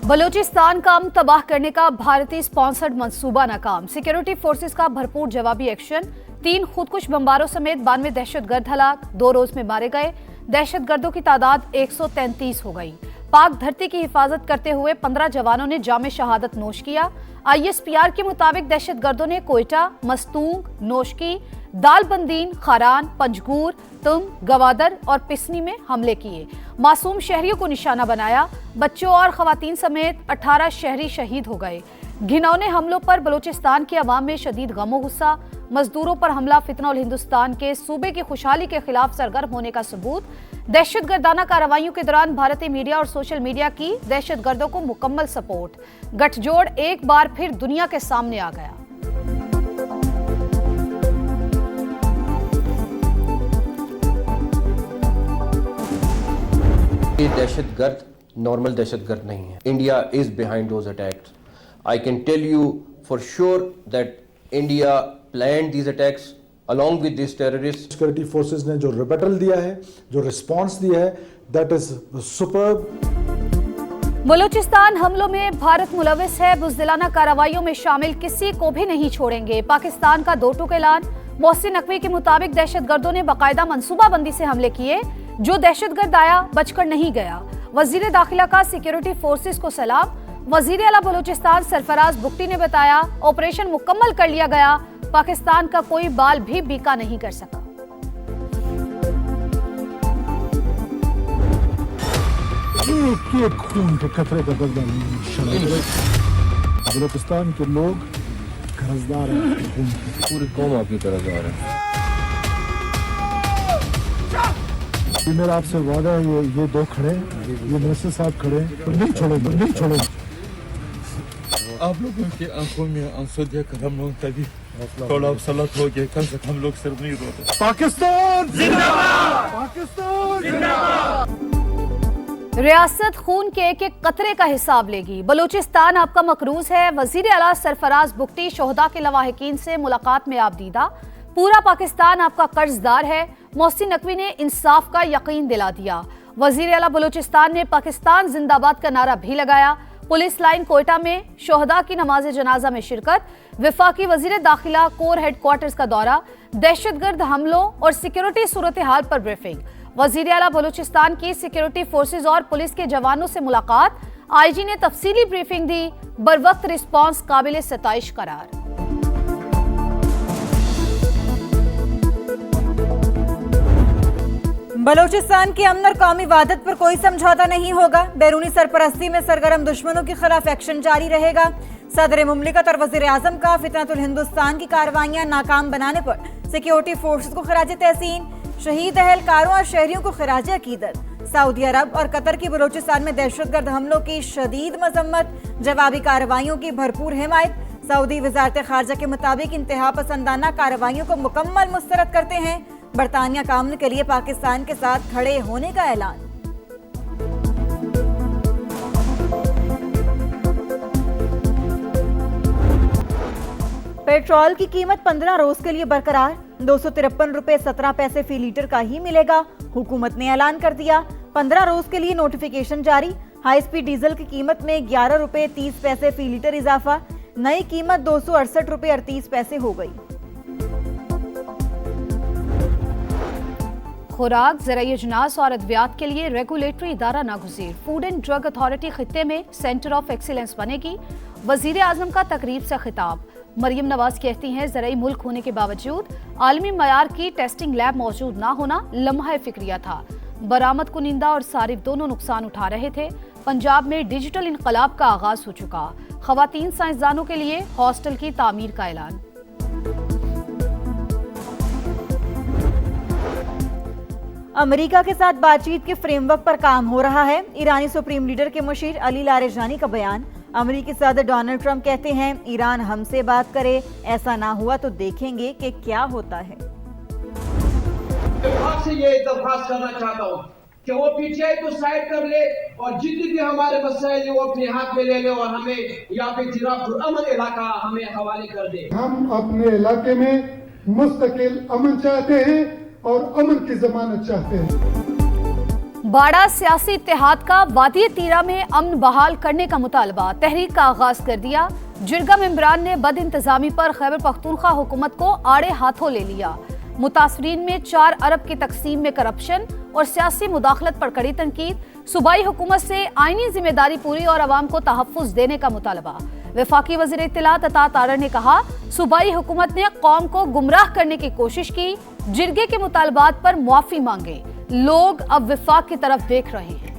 बलूचिस्तान का अमन तबाह करने का भारतीय स्पॉन्सर्ड मंसूबा नाकाम। सिक्योरिटी फोर्सेस का भरपूर जवाबी एक्शन। 3 खुदकुश बमबारों समेत 92 दहशतगर्द हलाक। 2 रोज में मारे गए दहशतगर्दों की तादाद 133 हो गई। पाक धरती की हिफाजत करते हुए 15 जवानों ने जामे शहादत नोश किया। ISPR के मुताबिक दहशतगर्दों ने कोयटा, मस्तूंग, नोशकी, दालबंदीन, खारान, पंजगूर, तुम, गवादर और पिसनी में हमले किए। मासूम शहरियों को निशाना बनाया। बच्चों और खवातीन समेत 18 शहरी शहीद हो गए। घिनौने हमलों पर बलूचिस्तान के अवाम में शदीद गमो गुस्सा। मजदूरों पर हमला फितना उल हिंदुस्तान के सूबे की खुशहाली के खिलाफ सरगर्म होने का सबूत। दहशतगर्दाना कार्रवाइयों के दौरान भारतीय मीडिया और सोशल मीडिया की दहशतगर्दों को मुकम्मल सपोर्ट। गठजोड़ एक बार फिर दुनिया के सामने आ गया। ये दहशतगर्द नॉर्मल दहशतगर्द नहीं है। India is behind those attacks. I can tell you for sure that India planned these attacks along with these terrorists. Security forces ने जो रिबेटल दिया है, जो रिस्पांस दिया है, दैट इज सुपर्ब। बलूचिस्तान हमलों में भारत मुलविस है। बुज़दिलाना कार्रवाइयों में शामिल किसी को भी नहीं छोड़ेंगे। पाकिस्तान का 2 टूक ऐलान। मोहसिन नकवी के मुताबिक दहशतगर्दों ने बाकायदा मंसूबाबंदी से हमले किए। जो दहशतगर्द आया बचकर नहीं गया। वजीर दाखिला का सिक्योरिटी फोर्सेस को सलाम। वजीर आला बलूचिस्तान सरफराज बुगटी ने बताया, ऑपरेशन मुकम्मल कर लिया गया। पाकिस्तान का कोई बाल भी बीका नहीं कर सका। एक खून के कतरे का बदला नहीं। बलूचिस्तान के लोग कर्जदार हैं। पूरी कौम आपकी कर्जदार है। मेरा आपसे वादा है, ये 2 खड़े, ये मिनिस्टर साहब खड़े, तो नहीं छोड़ेंगे, नहीं छोड़ेंगे। आप लोगों की आंखों में आंसू देखकर हम लोग तभी थोड़ा सलत हो गया। कम से कम लोग सिर्फ नहीं रोते। पाकिस्तान जिंदाबाद! पाकिस्तान जिंदाबाद! रियासत खून के एक एक कतरे का हिसाब लेगी। बलूचिस्तान आपका मकरूज है। वजीर आला सरफराज बुगटी शोहदा के लवाहिकीन से मुलाकात में आप दीदा। पूरा पाकिस्तान आपका कर्जदार है। मोहसिन नकवी ने इंसाफ का यकीन दिला दिया। वजीर आला बलूचिस्तान ने पाकिस्तान जिंदाबाद का नारा भी लगाया। पुलिस लाइन कोयटा में शोहदा की नमाज जनाजा में शिरकत। विफाकी वजीर दाखिला कोर हेडक्वार्टर्स का दौरा। दहशतगर्द हमलों और सिक्योरिटी सूरत हाल पर ब्रीफिंग। वजीर आला बलूचिस्तान की सिक्योरिटी फोर्सेज और पुलिस के जवानों से मुलाकात। IG ने तफसीली ब्रीफिंग दी। बरवक्त रिस्पांस काबिल सताइश करार। बलूचिस्तान की अमन और कौमी वादत पर कोई समझौता नहीं होगा। बैरूनी सरपरस्ती में सरगर्म दुश्मनों के खिलाफ एक्शन जारी रहेगा। सदर मुमलिकत और वजीर आजम का फितनतुल हिंदुस्तान की कार्रवाइयां नाकाम बनाने पर सिक्योरिटी फोर्सेस को खराज तहसीन। शहीद अहलकारों और शहरियों को खराज अकीदत। सऊदी अरब और कतर की बलूचिस्तान में दहशतगर्द हमलों की शदीद मजम्मत। जवाबी कार्रवाइयों की भरपूर हिमायत। सऊदी वजारत खारजा के मुताबिक इंतहा पसंदाना कार्रवाइयों को मुकम्मल मुस्तरद करते हैं। बरतानिया का अमन के लिए पाकिस्तान के साथ खड़े होने का ऐलान। पेट्रोल की कीमत 15 रोज के लिए बरकरार। 253 रुपए 17 पैसे फी लीटर का ही मिलेगा। हुकूमत ने ऐलान कर दिया। 15 रोज के लिए नोटिफिकेशन जारी। हाई स्पीड डीजल की कीमत में 11 रुपए 30 पैसे फी लीटर इजाफा। नई कीमत 268 रुपए 38 पैसे हो गई। खुराक, ज़राई अजनास और अद्वियात के लिए रेगुलेटरी इदारा नागुज़ीर। फूड एंड ड्रग अथॉरिटी खित्ते में सेंटर ऑफ एक्सीलेंस बनेगी। वजीर आजम का तकरीब से खिताब। मरियम नवाज कहती हैं, ज़राई मुल्क होने के बावजूद आलमी मयार की टेस्टिंग लैब मौजूद ना होना लम्हा फिक्रिया था। बरामद कुनिंदा और सारिफ दोनों नुकसान उठा रहे थे। पंजाब में डिजिटल इनकलाब का आगाज हो चुका। खवातीन साइंसदानों के लिए हॉस्टल की तामीर का ऐलान। अमेरिका के साथ बातचीत के फ्रेमवर्क पर काम हो रहा है। ईरानी सुप्रीम लीडर के मुशीर अली लारेजानी का बयान। अमेरिकी सदर डोनाल्ड ट्रंप कहते हैं, ईरान हमसे बात करे, ऐसा ना हुआ तो देखेंगे कि क्या होता है। आपसे ये दरख्वास्त करना चाहता हूँ कि वो PTI को साइड कर ले और जितने भी हमारे मसाइल है वो अपने हाथ में ले ले और हमें यहाँ पे अमन इलाका हमें हवाले कर दे। हम अपने इलाके में मुस्तकिल अमन चाहते हैं और अमन की जमानत चाहते हैं। बाड़ा सियासी इत्तेहाद का वादी तीरा में अमन बहाल करने का मुतालबा, तहरीक का आगाज कर दिया। जिरगा मेंबरान ने बद इंतजामी पर खैबर पख्तूनख्वा हुकूमत को आड़े हाथों ले लिया। मुतासरीन में 4 अरब की तकसीम में करप्शन और सियासी मुदाखलत पर कड़ी तनकीद। सूबाई हुकूमत से आईनी जिम्मेदारी पूरी और अवाम को तहफ्फुज देने का मुतालबा। वफाकी वज़ीर इत्तलात अता तारर ने कहा, सूबाई हुकूमत ने कौम को गुमराह करने की कोशिश की। जिरगे के मुतालबात पर मुआफी मांगे। लोग अब विफाक की तरफ देख रहे हैं।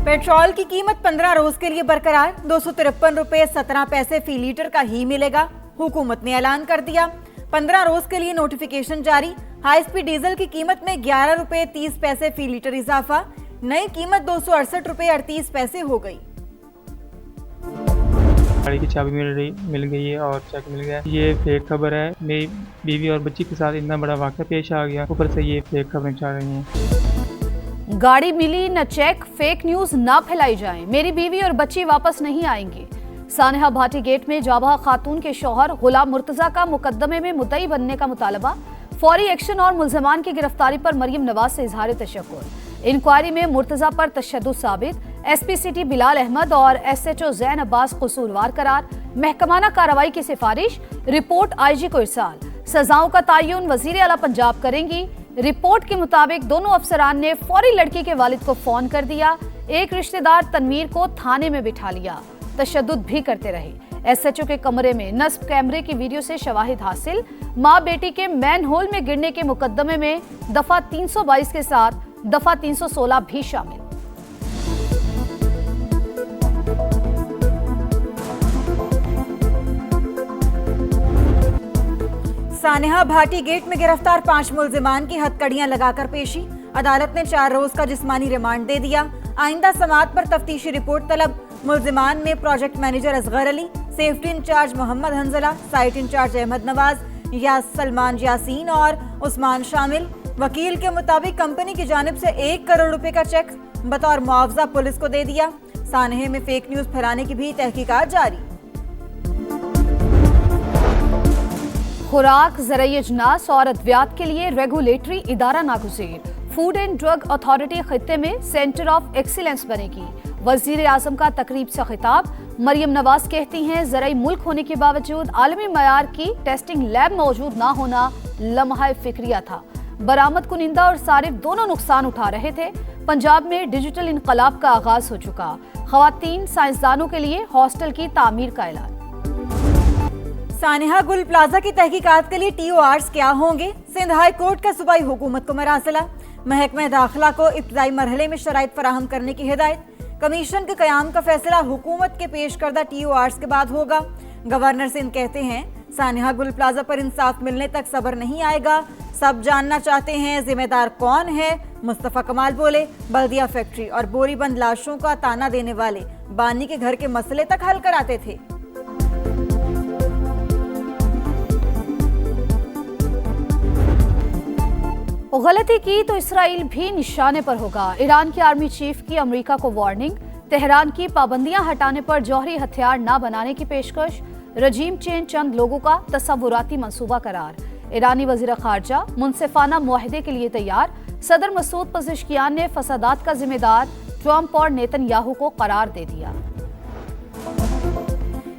पेट्रोल की कीमत 15 रोज के लिए बरकरार, 253 रुपए 17 पैसे फी लीटर का ही मिलेगा। हुकूमत ने ऐलान कर दिया। 15 रोज के लिए नोटिफिकेशन जारी। हाई स्पीड डीजल की कीमत में 11 रुपए 30 पैसे फी लीटर इजाफा। नई कीमत 268 रुपए 38 पैसे हो गई। गाड़ी की चाबी मिल गई है और चेक मिल गया। ये फेक खबर है। मेरी बीवी और बच्ची के साथ इतना बड़ा वाक़या पेश आ गया, ऊपर से ये फेक खबरें चल रही हैं। गाड़ी मिली न चेक, फेक न्यूज ना फैलाई जाए। मेरी बीवी और बच्ची वापस नहीं आएंगे। सानेहा भाटी गेट में जाबहा खातून के शौहर गुलाम मुर्तजा का मुकदमे में मुद्दई बनने का मुतालबा। फौरी एक्शन और मुल्जमान की गिरफ्तारी पर मरियम नवाज से इजहार तशक्कुर। इंक्वायरी में मुर्तजा पर तशद्दुद साबित। एसपी सिटी बिलाल अहमद और एसएचओ जैन अब्बास कसूरवार करार। महकमाना कार्रवाई की सिफारिश। रिपोर्ट आईजी को इरसाल। सजाओं का तयन वजीर आला पंजाब करेंगी। रिपोर्ट के मुताबिक दोनों अफसरान ने फौरी लड़की के वालिद को फोन कर दिया। एक रिश्तेदार तनवीर को थाने में बिठा लिया। तशद्दुद भी करते रहे। एसएचओ के कमरे में नस्ब कैमरे की वीडियो से शवाहिद हासिल। मां बेटी के मैन होल में गिरने के मुकदमे में दफा 322 के साथ दफा 316 भी शामिल। सानेहा भाटी गेट में गिरफ्तार 5 मुल्जिमान की हथकड़ियां लगाकर पेशी। अदालत ने 4 रोज का जिस्मानी रिमांड दे दिया। आइंदा समाअत पर तफ्तीशी रिपोर्ट तलब। मुल्जिमान में project manager Asghar Ali, safety incharge Mohammad Hanzala, site incharge Ahmed Nawaz, या सलमान यासीन और उस्मान शामिल। वकील के मुताबिक कंपनी की जानिब से 1 करोड़ रुपए का चेक बतौर मुआवजा पुलिस को दे दिया। सानेहे में फेक न्यूज फैलाने की भी तहकीकात जारी। खुराक, ज़राई अजनास और अद्वियात के लिए रेगुलेटरी इदारा नागुज़ीर। फूड एंड ड्रग अथॉरिटी खित्ते में सेंटर ऑफ एक्सीलेंस बनेगी। वजीर आजम का तकरीब से खिताब। मरियम नवाज कहती हैं, ज़राई मुल्क होने के बावजूद आलमी मयार की टेस्टिंग लैब मौजूद ना होना लम्हा फिक्रिया था। बरामद कुनिंदा और सारिफ दोनों नुकसान उठा रहे थे। पंजाब में डिजिटल इनकलाब का आगाज हो चुका। खवातीन साइंसदानों के लिए हॉस्टल की तामीर का ऐलान। सानेहा गुल प्लाजा की तहकीकात के लिए TORs क्या होंगे? सिंध हाई कोर्ट का सूबाई हुकूमत को मरासला। महकमा दाखिला को इब्तदाई मरहले में शराइत फराहम करने की हिदायत। कमीशन के कयाम का फैसला हुकूमत के पेश करदा TORs के बाद होगा। गवर्नर सिंध कहते हैं, सानेहा गुल प्लाजा पर इंसाफ मिलने तक सब्र नहीं आएगा। सब जानना चाहते हैं जिम्मेदार कौन है। मुस्तफा कमाल बोले, बल्दिया फैक्ट्री और बोरीबंद लाशों का ताना देने वाले बानी के घर के मसले तक हल कराते थे। गलती की तो इसराइल भी निशाने पर होगा। ईरान के आर्मी चीफ की अमेरिका को वार्निंग। तेहरान की पाबंदियां हटाने पर जौहरी हथियार न बनाने की पेशकश। रजीम चेंज चंद लोगों का तसव्वुराती मंसूबा करार। ईरानी वजीर खारजा मुनसिफाना मुआहदे के लिए तैयार। सदर मसूद पज़ेश्कियान ने फसादात का जिम्मेदार ट्रंप और नेतन्याहू को करार दे दिया।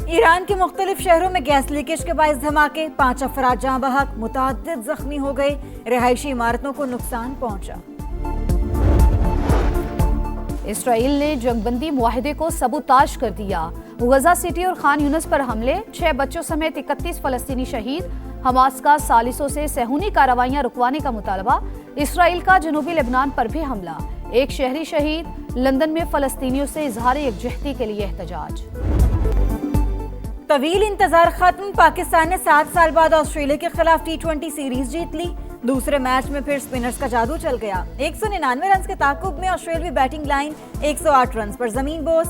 ईरान के मुख्तलिफ शहरों में गैस लीकेज के बायस धमाके। 5 अफराद जाँ बहक, मुतअद्दिद जख्मी हो गए। रिहायशी इमारतों को नुकसान पहुंचा। इसराइल ने जंगबंदी मुआहदे को सबूताज कर दिया। गजा सिटी और खान यूनिस पर हमले। 6 बच्चों समेत 31 फलस्तीनी शहीद। हमास का सालिसों से सहूनी कार्रवाइयां रुकवाने का मुतालबा। इसराइल का जनूबी लेबनान पर भी हमला। 1 शहरी शहीद। लंदन में फलस्तीनियों से इजहार यकजहती के लिए एहतजाज। तवील इंतजार खत्म। पाकिस्तान ने 7 साल बाद ऑस्ट्रेलिया के खिलाफ T20 सीरीज जीत ली। दूसरे मैच में फिर स्पिनर्स का जादू चल गया। 199 रन के ताकुब में ऑस्ट्रेलियाई बैटिंग लाइन 108 रन पर जमीन बोस।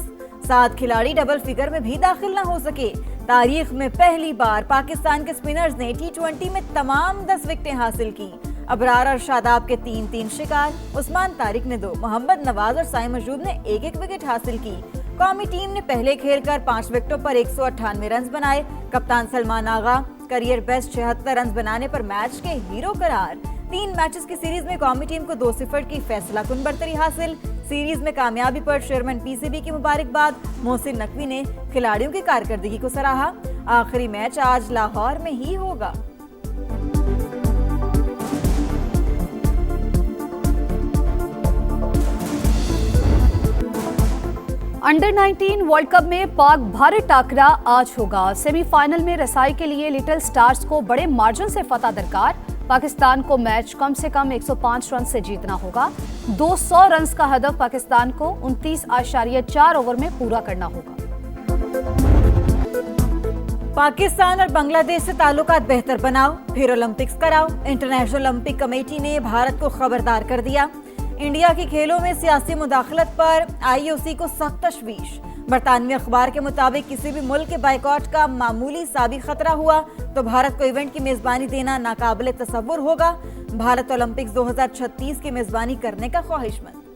7 खिलाड़ी डबल फिगर में भी दाखिल न हो सके। तारीख में पहली बार पाकिस्तान के स्पिनर्स ने T20 में तमाम 10 विकेटें हासिल की। अबरार और शादाब के 3-3 शिकार। उस्मान तारिक ने 2, मोहम्मद नवाज और साइम मजूद ने 1-1 विकेट हासिल की। कौमी टीम ने पहले खेलकर 5 विकेटों पर 198 रन बनाए। कप्तान सलमान आगा करियर बेस्ट 76 रन बनाने पर मैच के हीरो करार। 3 मैचेस की सीरीज में कौमी टीम को 2-0 की फैसलाकुन बढ़तरी हासिल। सीरीज में कामयाबी पर चेयरमैन पीसीबी की मुबारकबाद। मोहसिन नकवी ने खिलाड़ियों की कारकर्दगी को सराहा। आखिरी मैच आज लाहौर में ही होगा। अंडर 19 वर्ल्ड कप में पाक भारत टाकरा आज होगा। सेमीफाइनल में रसाई के लिए लिटिल स्टार्स को बड़े मार्जिन से फतह दरकार। पाकिस्तान को मैच कम से कम 105 रन से जीतना होगा। 200 रन का हदफ पाकिस्तान को 29.4 ओवर में पूरा करना होगा। पाकिस्तान और बांग्लादेश से ताल्लुकात बेहतर बनाओ, फिर ओलंपिक्स कराओ। इंटरनेशनल ओलंपिक कमेटी ने भारत को खबरदार कर दिया। इंडिया की खेलों में सियासी मुदाखलत पर आईओसी को सख्त तशवीश। बरतानवी अखबार के मुताबिक किसी भी मुल्क के बाइकॉट का मामूली साबिक खतरा हुआ तो भारत को इवेंट की मेजबानी देना नाकाबिले तसव्वुर होगा। भारत ओलंपिक्स 2036 की मेजबानी करने का ख्वाहिशमंद।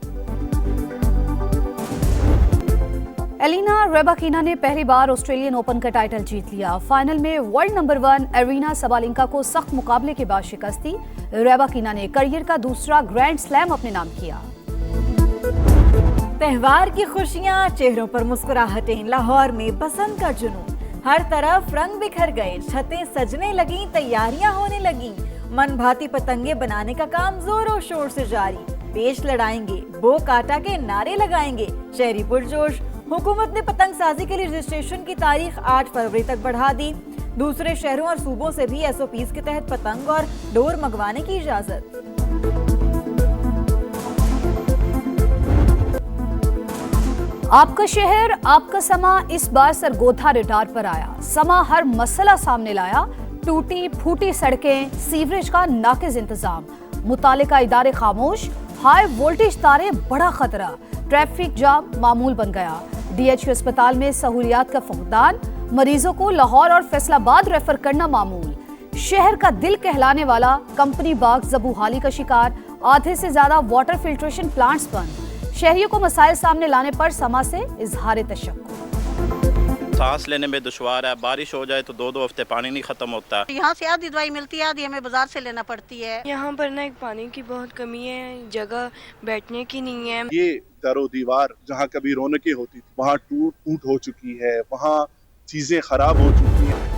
एलिना रेबाकिना ने पहली बार ऑस्ट्रेलियन ओपन का टाइटल जीत लिया। फाइनल में वर्ल्ड नंबर 1 एरिना सबालेंका को सख्त मुकाबले के बाद शिकस्त दी। रेबाकिना ने करियर का दूसरा ग्रैंड स्लैम अपने नाम किया। त्योहार की खुशियां, चेहरों पर मुस्कुराहटें। लाहौर में बसंत का जुनून, हर तरफ रंग बिखर गए, छतें सजने लगी, तैयारियां होने लगी। मन भाती पतंगे बनाने का काम जोरों शोर से जारी। पेश लड़ाएंगे, बो काटा के नारे लगाएंगे, शहरी पुरजोश। हुकूमत ने पतंग साजी के लिए रजिस्ट्रेशन की तारीख 8 फरवरी तक बढ़ा दी। दूसरे शहरों और सूबों से भी एसओपीज के तहत पतंग और डोर मंगवाने की इजाजत। आपका शहर, आपका समा इस बार सरगोधा रडार पर आया। समा हर मसला सामने लाया। टूटी फूटी सड़कें, सीवरेज का नाकिज इंतजाम, मुतालिका इदारे खामोश, हाई वोल्टेज तारे बड़ा खतरा। ट्रैफिक जाम मामूल बन गया। डीएचयू अस्पताल में सहूलियात का फुकदान, मरीजों को लाहौर और फैसलाबाद रेफर करना मामूल। शहर का दिल कहलाने वाला कंपनी बाग जबूहाली का शिकार। आधे से ज्यादा वाटर फिल्ट्रेशन प्लांट्स बंद। शहरियों को मसाइल सामने लाने पर समा से इजहार तशक्कुर। सांस लेने में दुश्वार है। बारिश हो जाए तो 2-2 हफ्ते पानी नहीं खत्म होता। यहाँ से आधी दवाई मिलती है, आधी हमें बाजार से लेना पड़ती है। यहाँ पर ना एक पानी की बहुत कमी है, जगह बैठने की नहीं है। ये दरो दीवार जहाँ कभी रौनकें होती थी वहाँ टूट हो चुकी है, वहाँ चीजें खराब हो चुकी हैं।